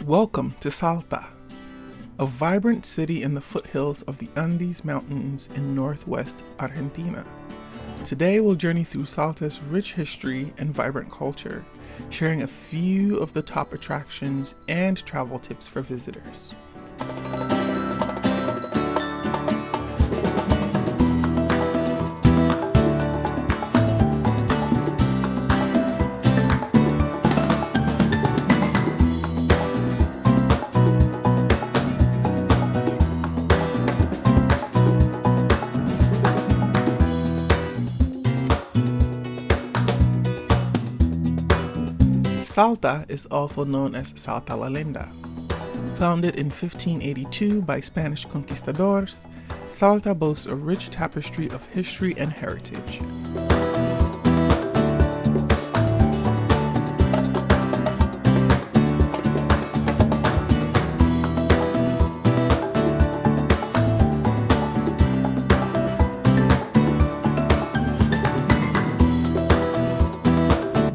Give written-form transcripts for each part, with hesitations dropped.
Welcome to Salta, a vibrant city in the foothills of the Andes Mountains in northwest Argentina. Today we'll journey through Salta's rich history and vibrant culture, sharing a few of the top attractions and travel tips for visitors. Salta is also known as Salta la Linda. Founded in 1582 by Spanish conquistadors, Salta boasts a rich tapestry of history and heritage.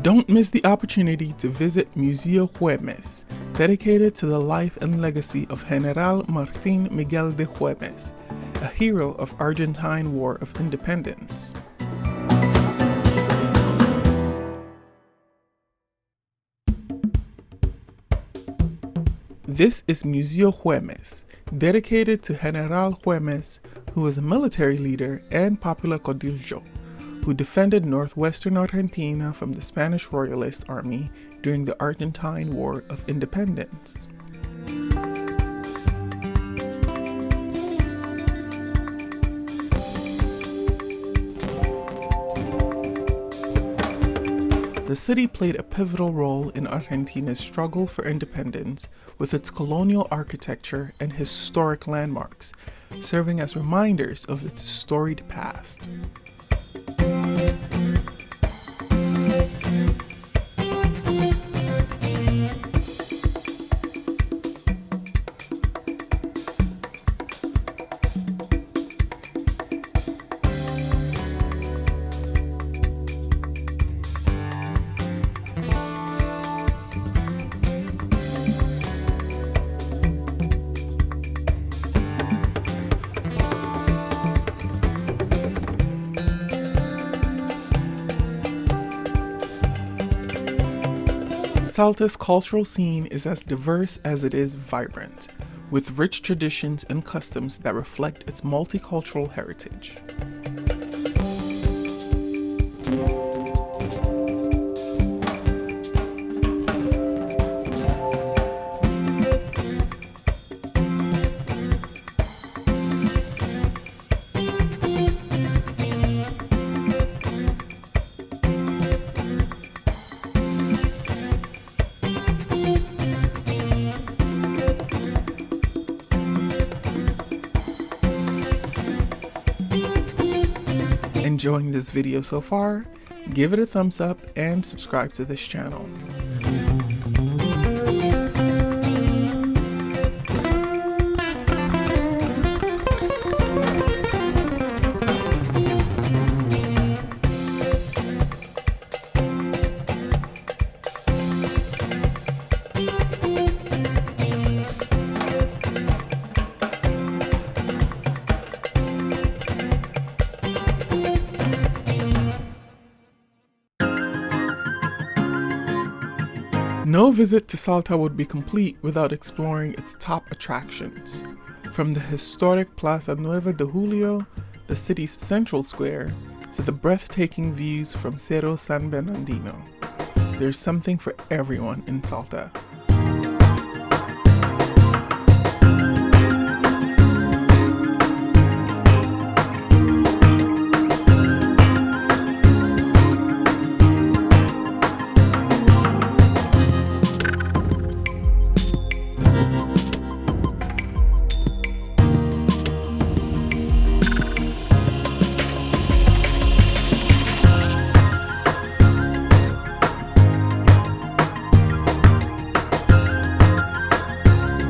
Don't miss the opportunity to visit Museo Guemes, dedicated to the life and legacy of General Martín Miguel de Güemes, a hero of Argentine War of Independence. This is Museo Guemes, dedicated to General Güemes, who was a military leader and popular caudillo, who defended northwestern Argentina from the Spanish Royalist Army during the Argentine War of Independence. The city played a pivotal role in Argentina's struggle for independence with its colonial architecture and historic landmarks, serving as reminders of its storied past. Salta's cultural scene is as diverse as it is vibrant, with rich traditions and customs that reflect its multicultural heritage. Enjoying this video so far? Give it a thumbs up and subscribe to this channel. No visit to Salta would be complete without exploring its top attractions. From the historic Plaza 9 de Julio, the city's central square, to the breathtaking views from Cerro San Bernardino. There's something for everyone in Salta.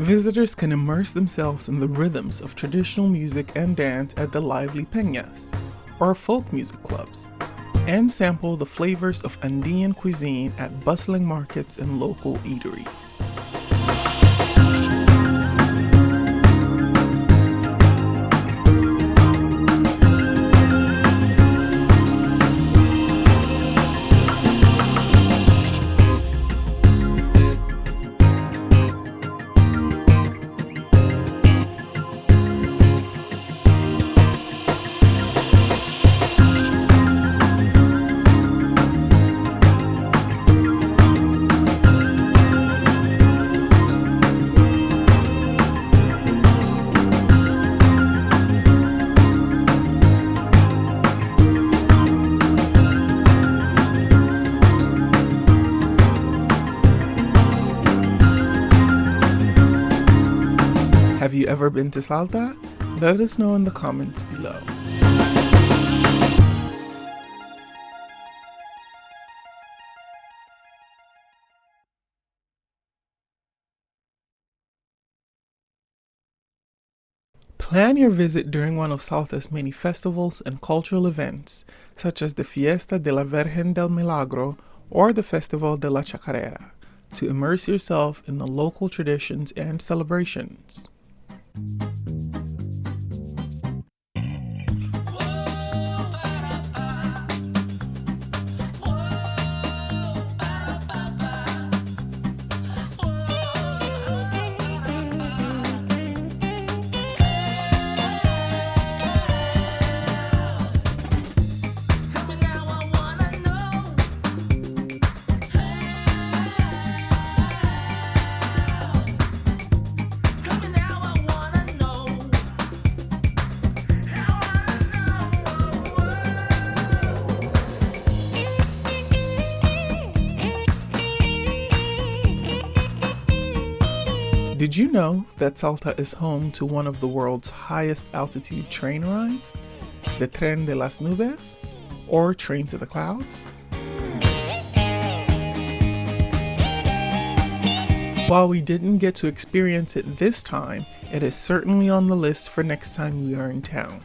Visitors can immerse themselves in the rhythms of traditional music and dance at the lively peñas, or folk music clubs, and sample the flavors of Andean cuisine at bustling markets and local eateries. you ever been to Salta? Let us know in the comments below. Plan your visit during one of Salta's many festivals and cultural events, such as the Fiesta de la Virgen del Milagro or the Festival de la Chacarera, to immerse yourself in the local traditions and celebrations. Did you know that Salta is home to one of the world's highest altitude train rides, the Tren de las Nubes, or Train to the Clouds? While we didn't get to experience it this time, it is certainly on the list for next time we are in town.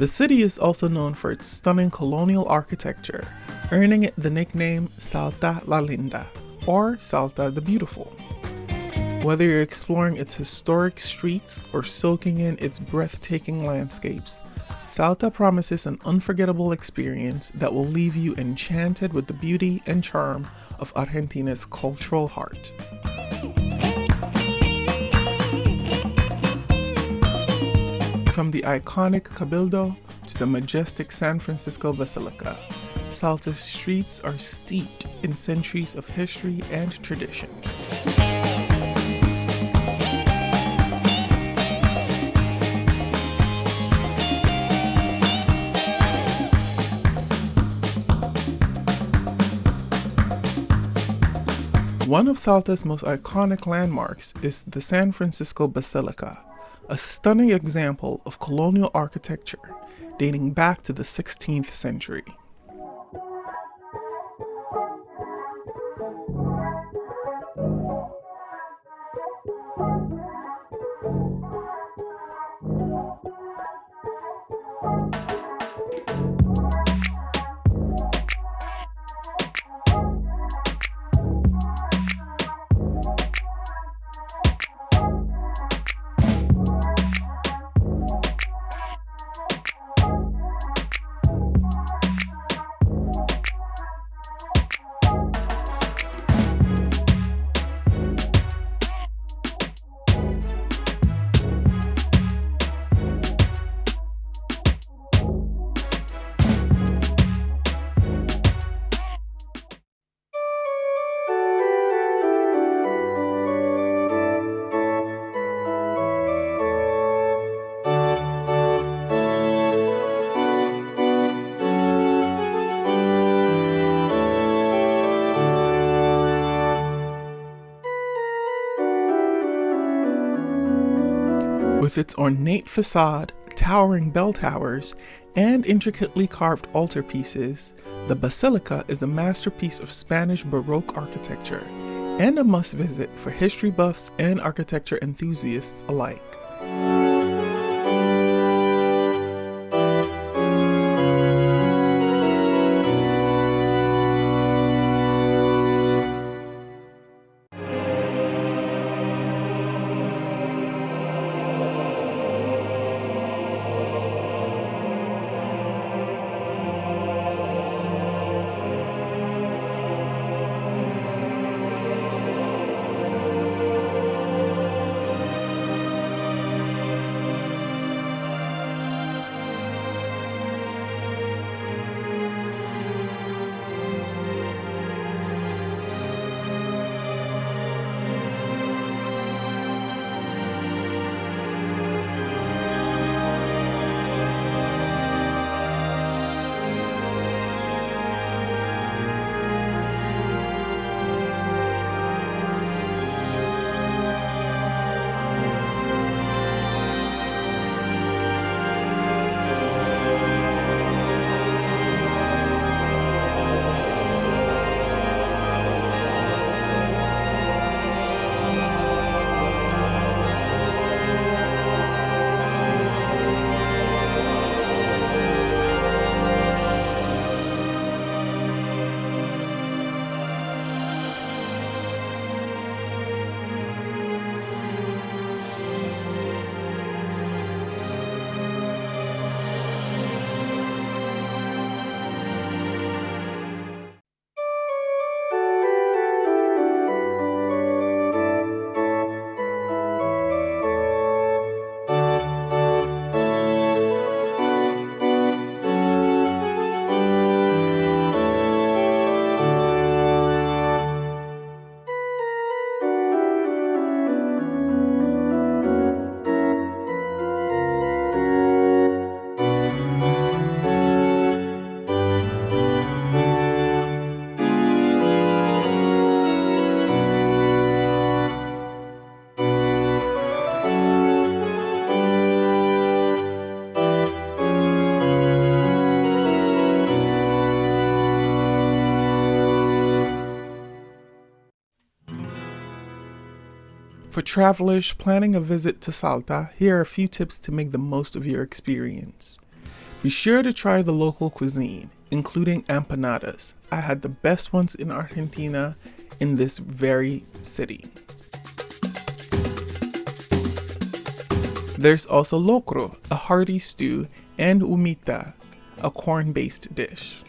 The city is also known for its stunning colonial architecture, earning it the nickname Salta la Linda, or Salta the Beautiful. Whether you're exploring its historic streets or soaking in its breathtaking landscapes, Salta promises an unforgettable experience that will leave you enchanted with the beauty and charm of Argentina's cultural heart. From the iconic Cabildo to the majestic San Francisco Basilica, Salta's streets are steeped in centuries of history and tradition. One of Salta's most iconic landmarks is the San Francisco Basilica, a stunning example of colonial architecture dating back to the 16th century. With its ornate facade, towering bell towers, and intricately carved altarpieces, the Basilica is a masterpiece of Spanish Baroque architecture and a must-visit for history buffs and architecture enthusiasts alike. For travelers planning a visit to Salta, here are a few tips to make the most of your experience. Be sure to try the local cuisine, including empanadas. I had the best ones in Argentina in this very city. There's also locro, a hearty stew, and humita, a corn-based dish.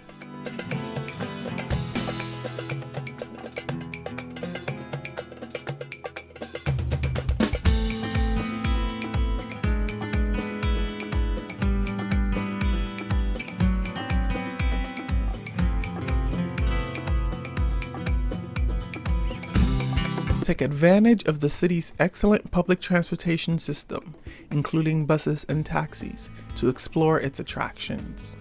Take advantage of the city's excellent public transportation system, including buses and taxis, to explore its attractions.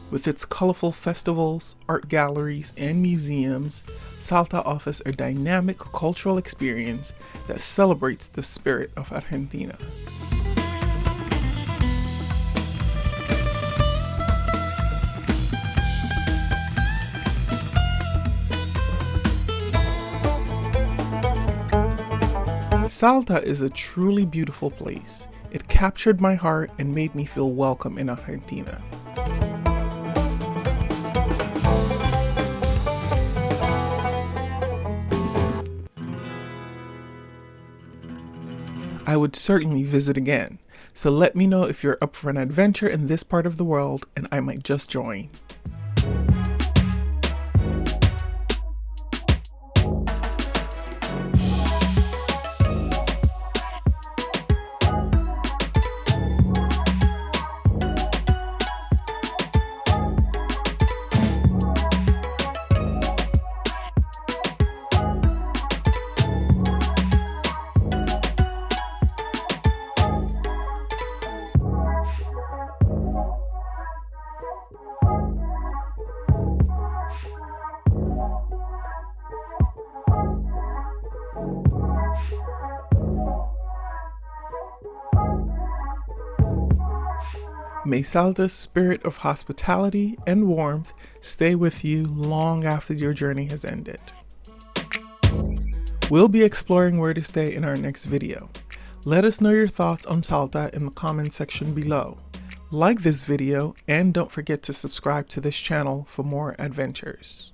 With its colorful festivals, art galleries, and museums, Salta offers a dynamic cultural experience that celebrates the spirit of Argentina. Salta is a truly beautiful place. It captured my heart and made me feel welcome in Argentina. I would certainly visit again, so let me know if you're up for an adventure in this part of the world and I might just join. May Salta's spirit of hospitality and warmth stay with you long after your journey has ended. We'll be exploring where to stay in our next video. Let us know your thoughts on Salta in the comment section below. Like this video and don't forget to subscribe to this channel for more adventures.